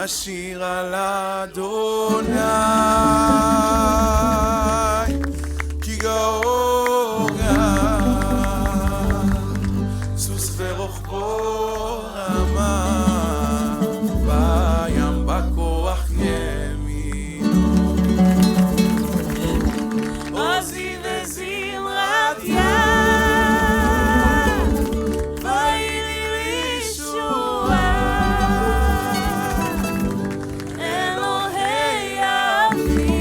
אשיר על אדוני כי גאור סוס ורוחבו רמה בים בכוח ימינו עוזי וזמרת יד ויהי לי ישועה אלוהי אבי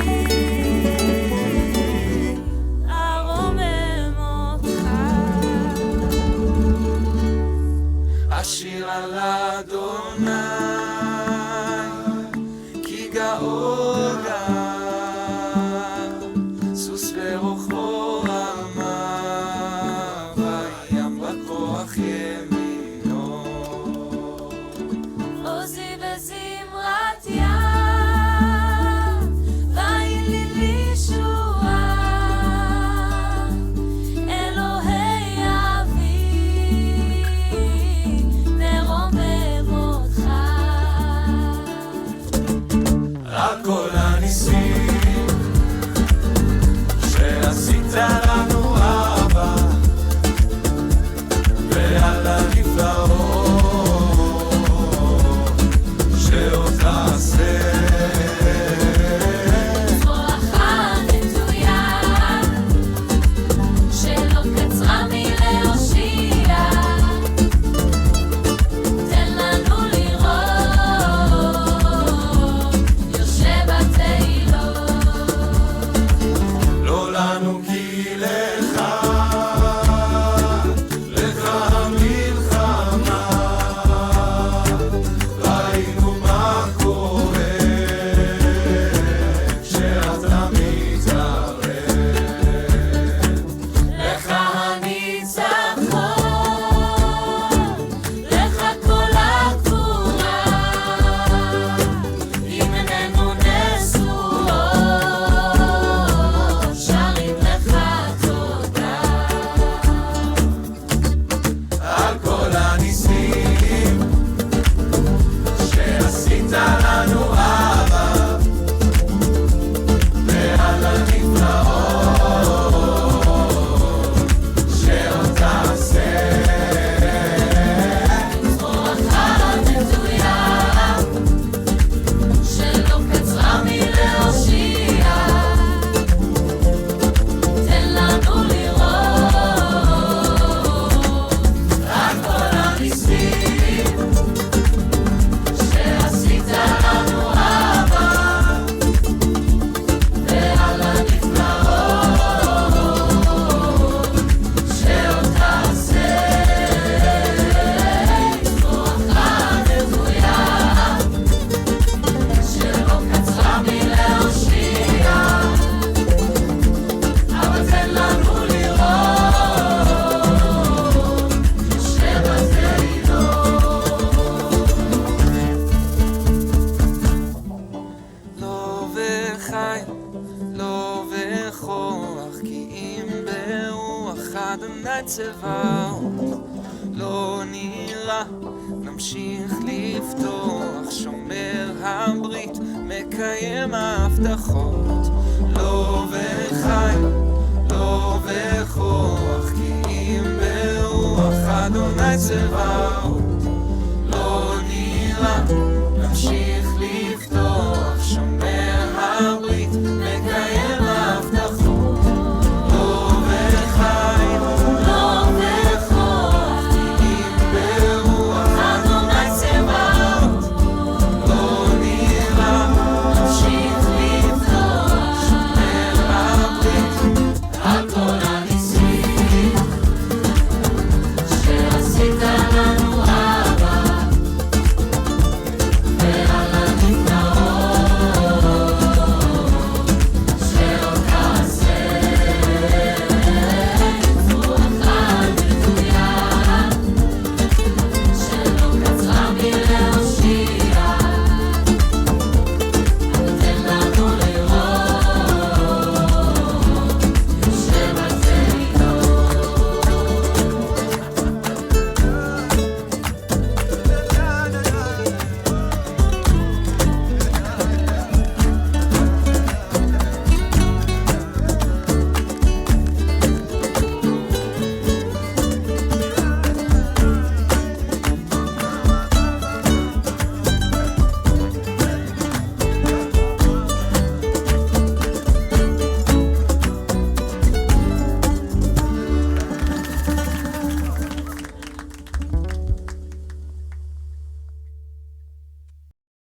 ארומם אותך אשיר על אדוני כי גאור סוס ורוחבו רמה בים בכוח ימינו עוזי וזמרת יד ויהי לי ישועה אלוהי אבי נרומם אותך על כל הניסים שעשית לנו אבא ועל הנפלאות שעוד תעשה זרועך נטויה שלא קצרה מלהושיע תן לנו לראות יושב בתהילות לא לנו כי לך המלחמה ראינו מה קורה כשאתה מתערב לך הניצחון לך כל הגבורה אם איננו נשואות שרים לך תודה על כל הניסים שעשית לנו אבא ועל הנפלאות שעוד תעשה זרועך נטויה שלא קצרה מלהושיע תן לנו לראות על כל הניסים שעשית לנו אבא ועל הנפלאות שעוד תעשה זרועך נטויה שלא קצרה מלהושיע אבל תן לנו לראות יושב בתהילות לא וחי, לא וכוח, כי אם ברוח אדוני צבאות, לא נראה, נמשיך לפתוח, שומר הברית, מקיים ההבטחות. לא וחי, לא וכוח, כי אם ברוח אדוני צבאות, לא נראה, נמשיך